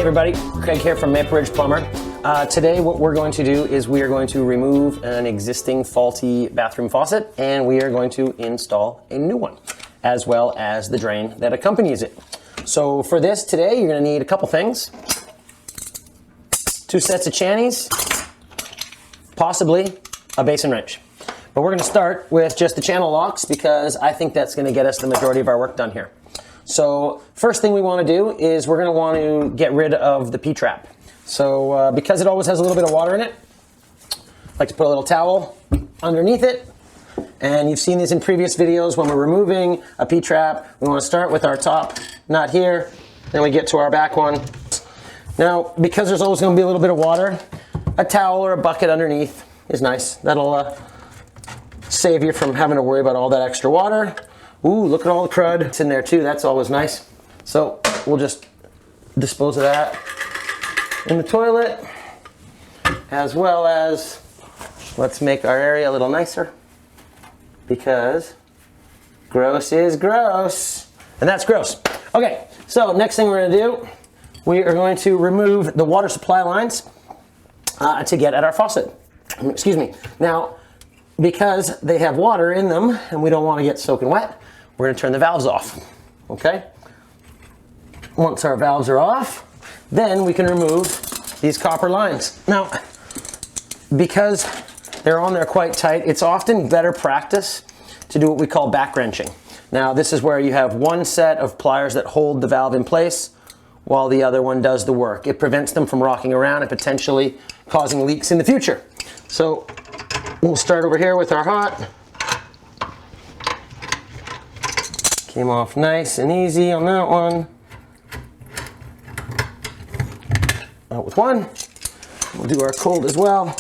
everybody, Craig here from Maple Ridge Plumber. Today what we're going to do is we are going to remove an existing faulty bathroom faucet and we are going to install a new one, as well as the drain that accompanies it. So for this today, you're going to need a couple things. 2 sets of channies, possibly a basin wrench. But we're going to start with just the channel locks because I think that's going to get us the majority of our work done here. So first thing we want to do is we're going to want to get rid of the P-Trap. So because it always has a little bit of water in it, I like to put a little towel underneath it. And you've seen these in previous videos. When we're removing a P-Trap, we want to start with our top nut here, then we get to our back one. Now, because there's always going to be a little bit of water, a towel or a bucket underneath is nice. That'll save you from having to worry about all that extra water. Ooh, look at all the crud. It's in there too, that's always nice. So we'll just dispose of that in the toilet, as well as let's make our area a little nicer because gross is gross. And that's gross. Okay, so next thing we're gonna do, we are going to remove the water supply lines to get at our faucet. Excuse me. Now, because they have water in them and we don't want to get soaking wet, we're going to turn the valves off, okay? Once our valves are off, then we can remove these copper lines. Now, because they're on there quite tight, it's often better practice to do what we call back wrenching. Now, this is where you have one set of pliers that hold the valve in place while the other one does the work. It prevents them from rocking around and potentially causing leaks in the future. So we'll start over here with our hot. Came off nice and easy on that one. Out with one. We'll do our cold as well.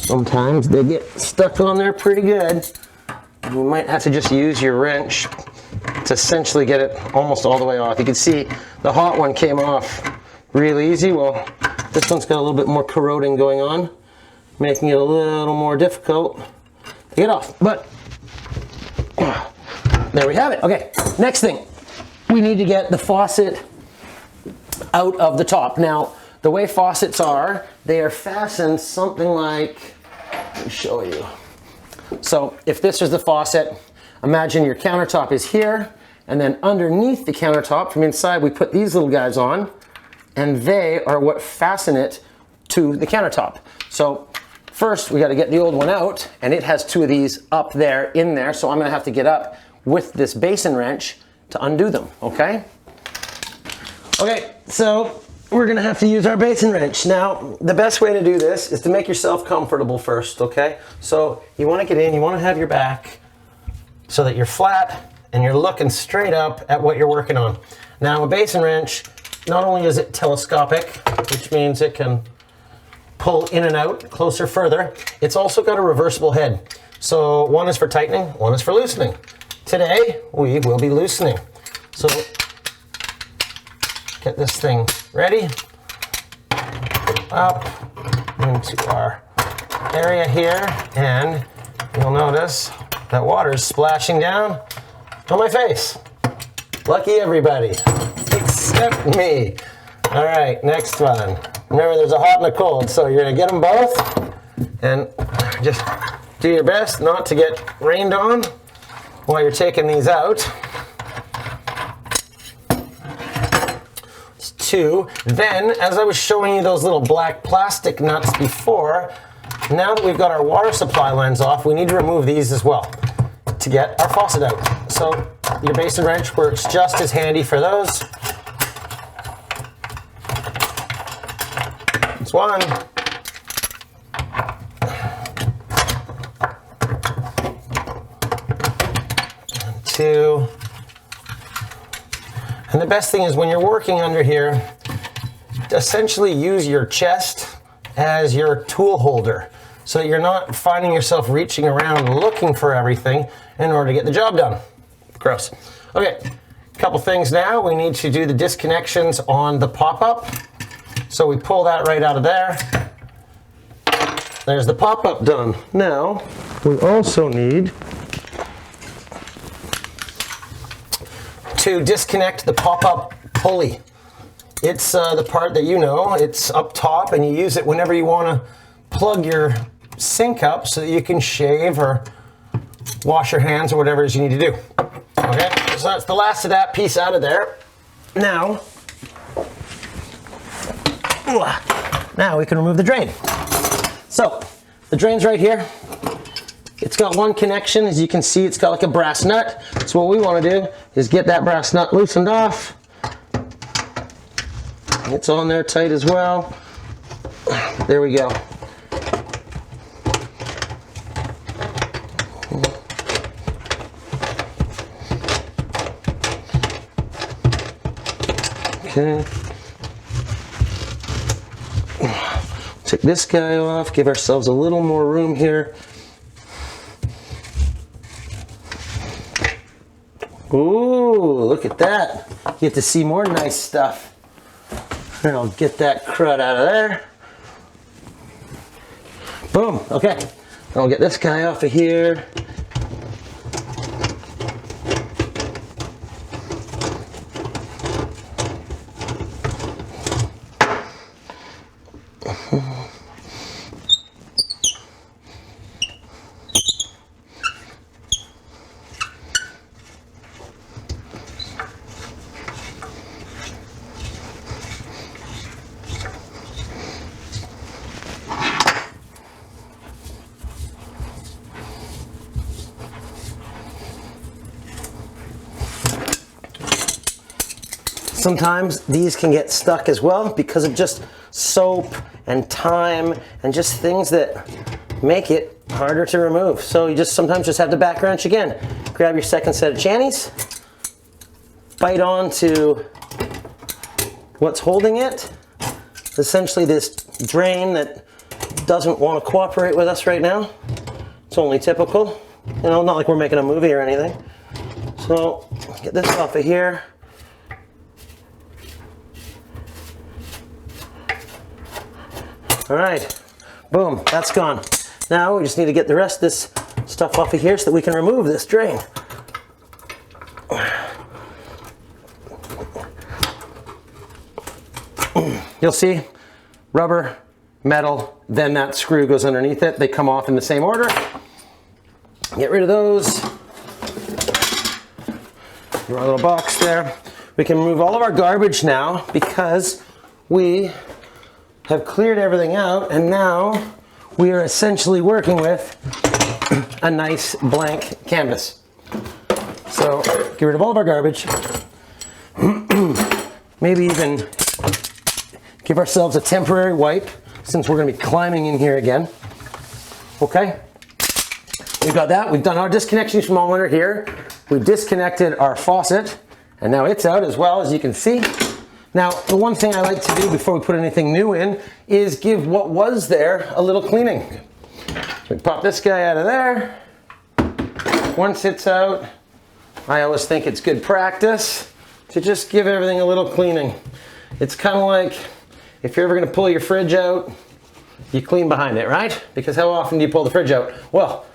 Sometimes they get stuck on there pretty good. You might have to just use your wrench to essentially get it almost all the way off. You can see the hot one came off really easy. Well, this one's got a little bit more corroding going on, making it a little more difficult to get off. But there we have it. Okay, next thing. We need to get the faucet out of the top. Now, the way faucets are, they are fastened something like, let me show you. So if this is the faucet, imagine your countertop is here, and then underneath the countertop from inside we put these little guys on, and they are what fasten it to the countertop. So first we got to get the old one out, and it has 2 of these up there in there, so I'm going to have to get up with this basin wrench to undo them, okay? Okay, so we're gonna have to use our basin wrench. Now, the best way to do this is to make yourself comfortable first, okay? So you wanna get in, you wanna have your back so that you're flat and you're looking straight up at what you're working on. Now, a basin wrench, not only is it telescopic, which means it can pull in and out closer further, it's also got a reversible head. So one is for tightening, one is for loosening. Today, we will be loosening. So get this thing ready, up into our area here, and you'll notice that water is splashing down on my face. Lucky everybody, except me. All right, next one. Remember, there's a hot and a cold, so you're gonna get them both, and just do your best not to get rained on while you're taking these out. 2. Then, as I was showing you those little black plastic nuts before, now that we've got our water supply lines off, we need to remove these as well to get our faucet out. So your basin wrench works just as handy for those. It's 1. And 2. And the best thing is when you're working under here, essentially use your chest as your tool holder so that you're not finding yourself reaching around looking for everything in order to get the job done. Gross. Okay, Couple things now. We need to do the disconnections on the pop-up. So we pull that right out of there. There's the pop-up done. Now, we also need to disconnect the pop-up pulley. It's the part that you know, it's up top, and you use it whenever you want to plug your sink up so that you can shave or wash your hands or whatever it is you need to do. Okay, so that's the last of that piece out of there. Now we can remove the drain. So the drain's right here. It's got one connection. As you can see, it's got like a brass nut. So what we want to do is get that brass nut loosened off. It's on there tight as well. There we go. Okay. Take this guy off, give ourselves a little more room here. Ooh, look at that. You get to see more nice stuff. And I'll get that crud out of there. Boom, okay. I'll get this guy off of here. Sometimes these can get stuck as well because of just soap and time and just things that make it harder to remove. So you just sometimes just have to back wrench again. Grab your second set of channies, bite on to what's holding it. Essentially this drain that doesn't want to cooperate with us right now. It's only typical. You know, not like we're making a movie or anything. So get this off of here. All right, boom, that's gone. Now we just need to get the rest of this stuff off of here so that we can remove this drain. You'll see rubber, metal, then that screw goes underneath it. They come off in the same order. Get rid of those. Our little box there. We can remove all of our garbage now because we have cleared everything out, and now we are essentially working with a nice blank canvas. So get rid of all of our garbage. Maybe even give ourselves a temporary wipe since we're going to be climbing in here again. Okay, we've got that. We've done our disconnections from all under here. We've disconnected our faucet, and now it's out as well, as you can see. Now, the one thing I like to do before we put anything new in is give what was there a little cleaning. So we pop this guy out of there. Once it's out, I always think it's good practice to just give everything a little cleaning. It's kind of like if you're ever going to pull your fridge out, you clean behind it, right? Because how often do you pull the fridge out? Well,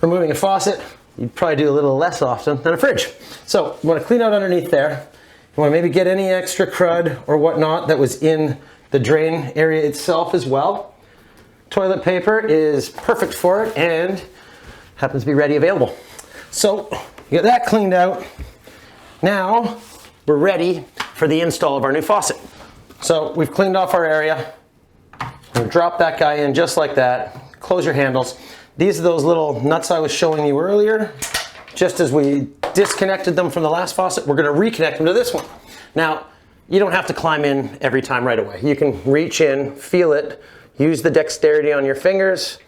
removing a faucet, you'd probably do a little less often than a fridge. So you want to clean out underneath there. You want to maybe get any extra crud or whatnot that was in the drain area itself as well. Toilet paper is perfect for it and happens to be ready available. So you get that cleaned out. Now we're ready for the install of our new faucet. So we've cleaned off our area. We'll drop that guy in just like that. Close your handles. These are those little nuts I was showing you earlier. Just as we disconnected them from the last faucet, we're going to reconnect them to this one. Now, you don't have to climb in every time right away. You can reach in, feel it, use the dexterity on your fingers.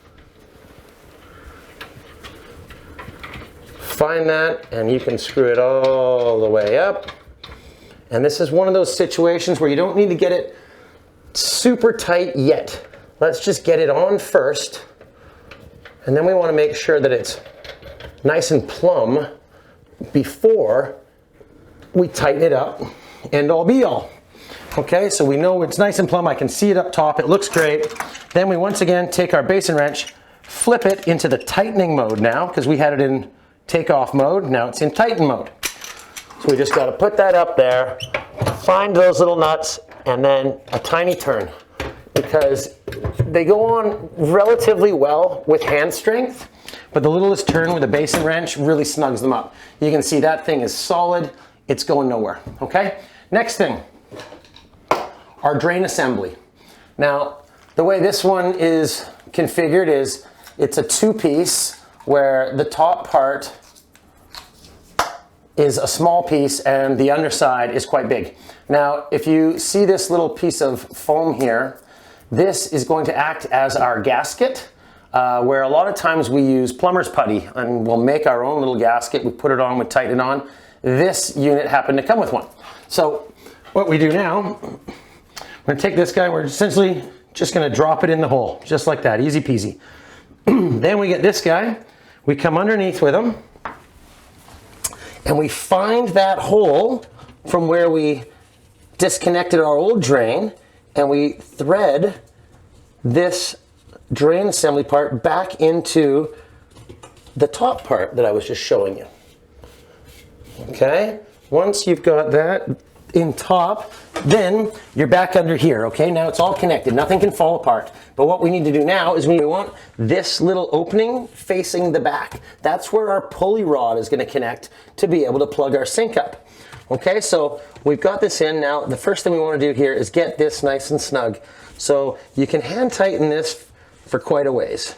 Find that, and you can screw it all the way up. And this is one of those situations where you don't need to get it super tight yet. Let's just get it on first, and then we want to make sure that it's nice and plumb before we tighten it up, end all be all. Okay, so we know it's nice and plumb. I can see it up top. It looks great. Then we once again take our basin wrench, flip it into the tightening mode now, because we had it in takeoff mode. Now it's in tighten mode. So we just got to put that up there, find those little nuts, and then a tiny turn, because they go on relatively well with hand strength, but the littlest turn with a basin wrench really snugs them up. You can see that thing is solid. It's going nowhere. Okay, next thing. Our drain assembly. Now, the way this one is configured is it's a two-piece where the top part is a small piece and the underside is quite big. Now, if you see this little piece of foam here, this is going to act as our gasket, where a lot of times we use plumber's putty and we'll make our own little gasket. We put it on, we tighten it on. This unit happened to come with one. So what we do now, I'm going to take this guy, we're essentially just going to drop it in the hole, just like that, easy peasy. Then we get this guy, we come underneath with him, and we find that hole from where we disconnected our old drain, and we thread this drain assembly part back into the top part that I was just showing you. Okay, once you've got that in top, then you're back under here. Okay, now it's all connected, nothing can fall apart. But what we need to do now is we want this little opening facing the back. That's where our pulley rod is going to connect to be able to plug our sink up. Okay, so we've got this in. Now the first thing we want to do here is get this nice and snug. So you can hand tighten this for quite a ways.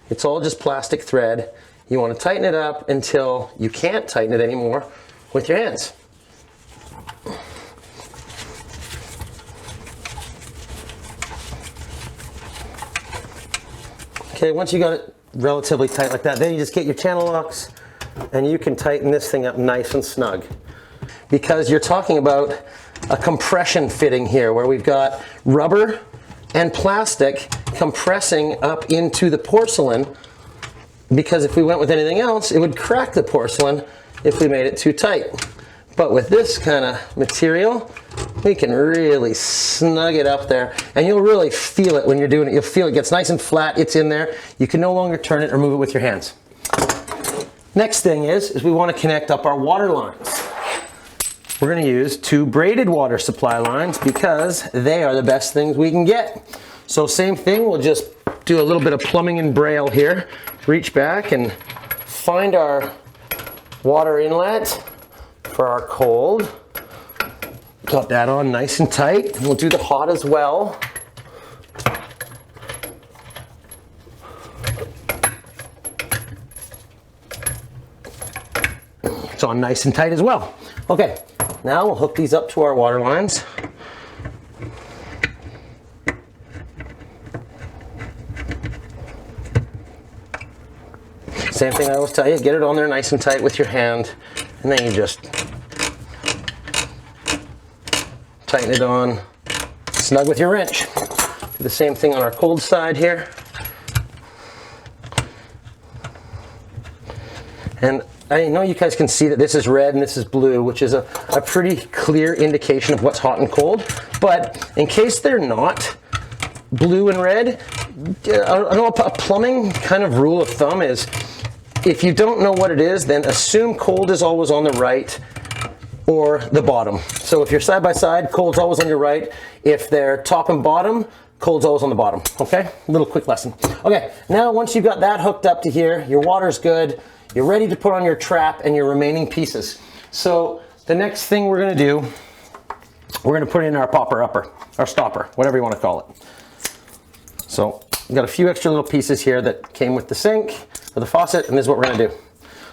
It's all just plastic thread. You want to tighten it up until you can't tighten it anymore with your hands. Okay, once you got it relatively tight like that, then you just get your channel locks and you can tighten this thing up nice and snug. Because you're talking about a compression fitting here where we've got rubber and plastic compressing up into the porcelain, because if we went with anything else, it would crack the porcelain if we made it too tight. But with this kind of material, we can really snug it up there, and you'll really feel it when you're doing it. You'll feel it gets nice and flat, it's in there. You can no longer turn it or move it with your hands. Next thing is we want to connect up our water lines. We're going to use 2 braided water supply lines because they are the best things we can get. So same thing, we'll just do a little bit of plumbing and braille here. Reach back and find our water inlet for our cold. Got that on nice and tight. And we'll do the hot as well. It's on nice and tight as well. Okay, now we'll hook these up to our water lines. Same thing I always tell you, get it on there nice and tight with your hand, and then you just tighten it on, snug with your wrench. Do the same thing on our cold side here. And I know you guys can see that this is red and this is blue, which is a pretty clear indication of what's hot and cold. But in case they're not blue and red, I know a plumbing kind of rule of thumb is if you don't know what it is, then assume cold is always on the right or the bottom. So if you're side by side, cold's always on your right. If they're top and bottom, cold's always on the bottom. Okay, little quick lesson. Okay, now once you've got that hooked up to here, your water's good, you're ready to put on your trap and your remaining pieces. So the next thing we're gonna do, we're gonna put in our popper upper, our stopper, whatever you wanna call it. So we've got a few extra little pieces here that came with the sink or the faucet, and this is what we're gonna do.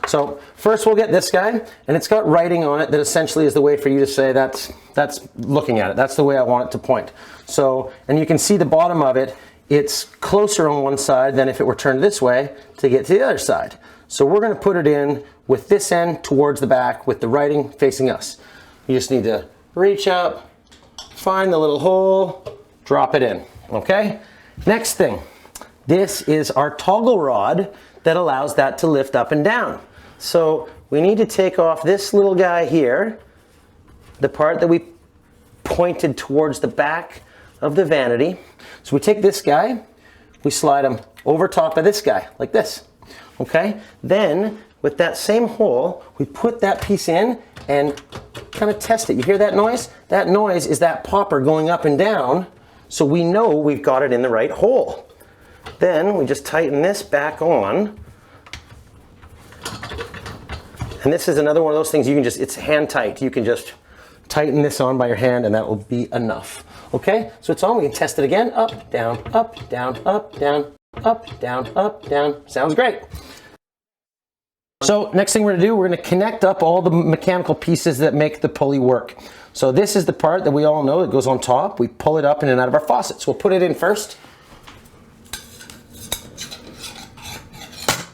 So first we'll get this guy, and it's got writing on it that essentially is the way for you to say that's looking at it. That's the way I want it to point. So, and you can see the bottom of it, it's closer on one side than if it were turned this way to get to the other side. So we're gonna put it in with this end towards the back with the writing facing us. You just need to reach up, find the little hole, drop it in, okay? Next thing, this is our toggle rod that allows that to lift up and down. So we need to take off this little guy here the part that we pointed towards the back of the vanity. So we take this guy, we slide him over top of this guy, like this, okay? Then, with that same hole, we put that piece in and kind of test it. You hear that noise? That noise is that popper going up and down, so we know we've got it in the right hole. Then we just tighten this back on. And this is another one of those things you can just, it's hand tight. You can just tighten this on by your hand and that will be enough. Okay, so it's on, we can test it again. Up, down, up, down, up, down, up, down, up, down. Sounds great. So next thing we're gonna do, we're gonna connect up all the mechanical pieces that make the pulley work. So this is the part that we all know that goes on top. We pull it up in and out of our faucets. We'll put it in first.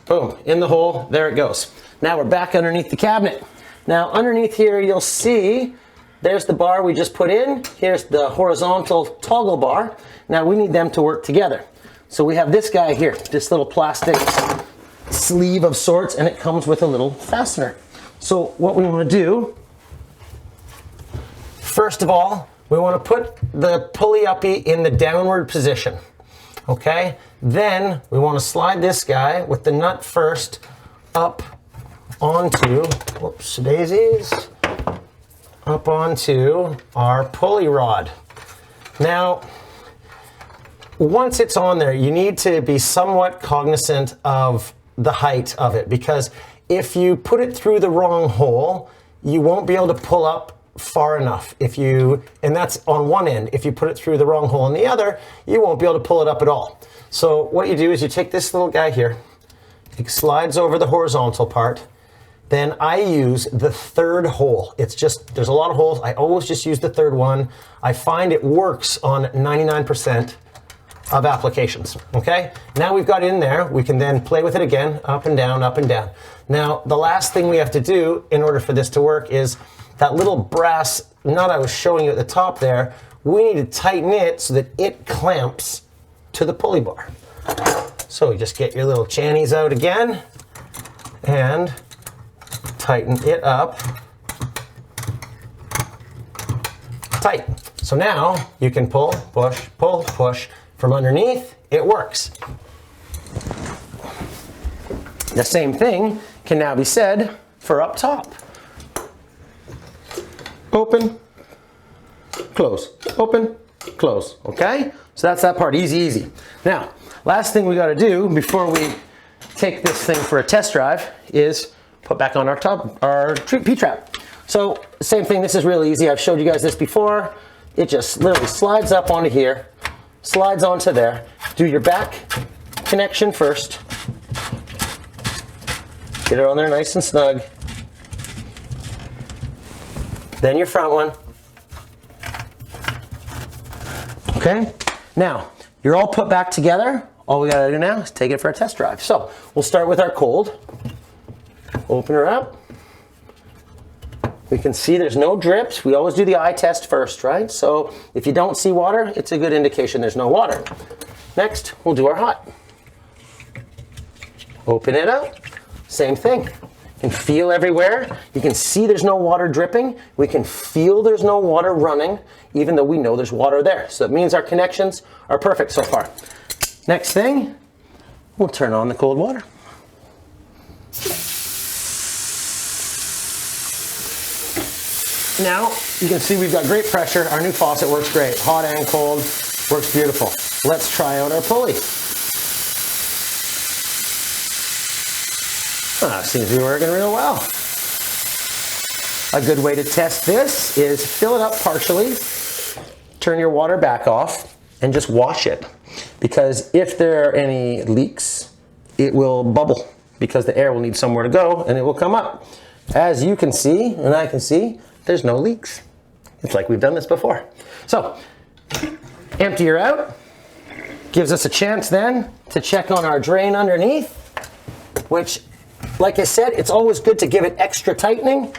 Boom, in the hole, there it goes. Now we're back underneath the cabinet. Now underneath here you'll see there's the bar we just put in. Here's the horizontal toggle bar. Now we need them to work together. So we have this guy here, this little plastic sleeve of sorts, and it comes with a little fastener. So what we want to do, first of all, we want to put the pulley uppy in the downward position. Okay? Then we want to slide this guy with the nut first up onto, whoops, daisies, up onto our pulley rod. Now, once it's on there, you need to be somewhat cognizant of the height of it, because if you put it through the wrong hole, you won't be able to pull up far enough. And that's on one end. If you put it through the wrong hole on the other, you won't be able to pull it up at all. So what you do is you take this little guy here, it slides over the horizontal part. Then I use the third hole. It's just, there's a lot of holes. I always just use the third one. I find it works on 99% of applications, okay? Now we've got it in there, we can then play with it again, up and down, up and down. Now, the last thing we have to do in order for this to work is that little brass nut I was showing you at the top there, we need to tighten it so that it clamps to the pulley bar. So you just get your little channies out again and tighten it up tight. So now you can pull, push. From underneath, it works. The same thing can now be said for up top. Open, close, open, close, okay? So that's that part, easy, easy. Now, last thing we gotta do before we take this thing for a test drive is put back on our P-Trap. So, same thing, this is really easy. I've showed you guys this before. It just literally slides up onto here, slides onto there. Do your back connection first. Get it on there nice and snug. Then your front one. Okay? Now, you're all put back together. All we gotta do now is take it for a test drive. So, we'll start with our cold. Open her up. We can see there's no drips. We always do the eye test first, right? So if you don't see water, it's a good indication there's no water. Next, we'll do our hot. Open it up. Same thing. You can feel everywhere. You can see there's no water dripping. We can feel there's no water running, even though we know there's water there. So that means our connections are perfect so far. Next thing, we'll turn on the cold water. Now, you can see we've got great pressure. Our new faucet works great. Hot and cold, works beautiful. Let's try out our pulley. Seems to be working real well. A good way to test this is fill it up partially, turn your water back off, and just wash it. Because if there are any leaks, it will bubble because the air will need somewhere to go and it will come up. As you can see, and I can see, there's no leaks. It's like we've done this before. So, empty her out. Gives us a chance then to check on our drain underneath, which, like I said, it's always good to give it extra tightening,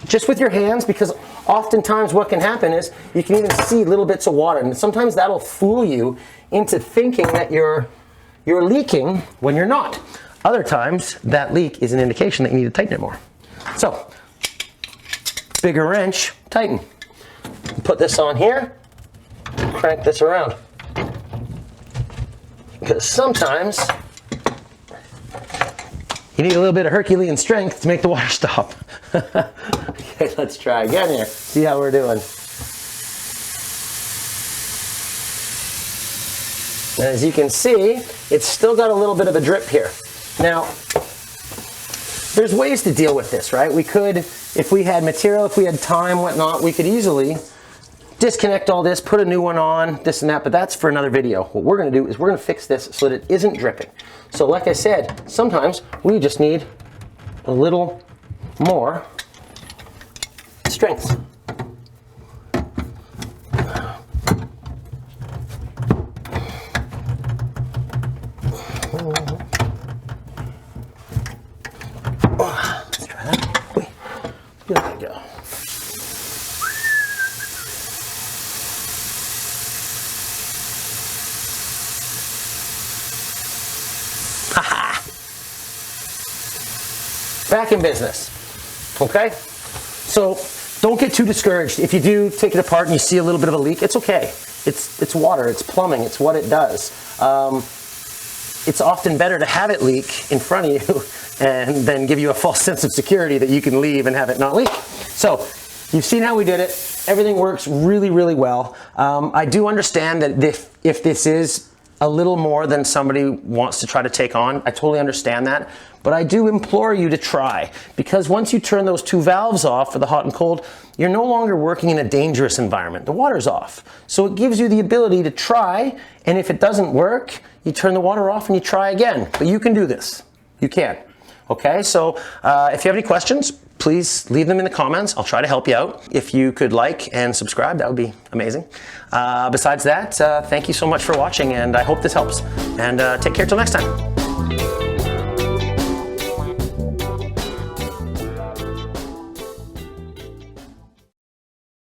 just with your hands, because oftentimes what can happen is you can even see little bits of water, and sometimes that'll fool you into thinking that you're leaking when you're not. Other times, that leak is an indication that you need to tighten it more. So, bigger wrench, tighten. Put this on here, crank this around. Because sometimes you need a little bit of Herculean strength to make the water stop. Okay, let's try again here. See how we're doing. And as you can see, it's still got a little bit of a drip here. Now, there's ways to deal with this, right? We could, if we had material, if we had time, whatnot, we could easily disconnect all this, put a new one on, this and that, but that's for another video. What we're gonna do is we're gonna fix this so that it isn't dripping. So like I said, sometimes we just need a little more strength. Let's try that. Wait. There we go. Back in business, okay? So don't get too discouraged. If you do take it apart and you see a little bit of a leak, it's okay. It's water, it's plumbing, it's what it does. It's often better to have it leak in front of you and then give you a false sense of security that you can leave and have it not leak. So you've seen how we did it. Everything works really, really well. I do understand that if this is a little more than somebody wants to try to take on, I totally understand that. But I do implore you to try, because once you turn those two valves off for the hot and cold, you're no longer working in a dangerous environment. The water's off. So it gives you the ability to try, and if it doesn't work, you turn the water off and you try again. But you can do this. You can. Okay, so if you have any questions, please leave them in the comments. I'll try to help you out. If you could like and subscribe, that would be amazing. Besides that, thank you so much for watching, and I hope this helps. And take care till next time.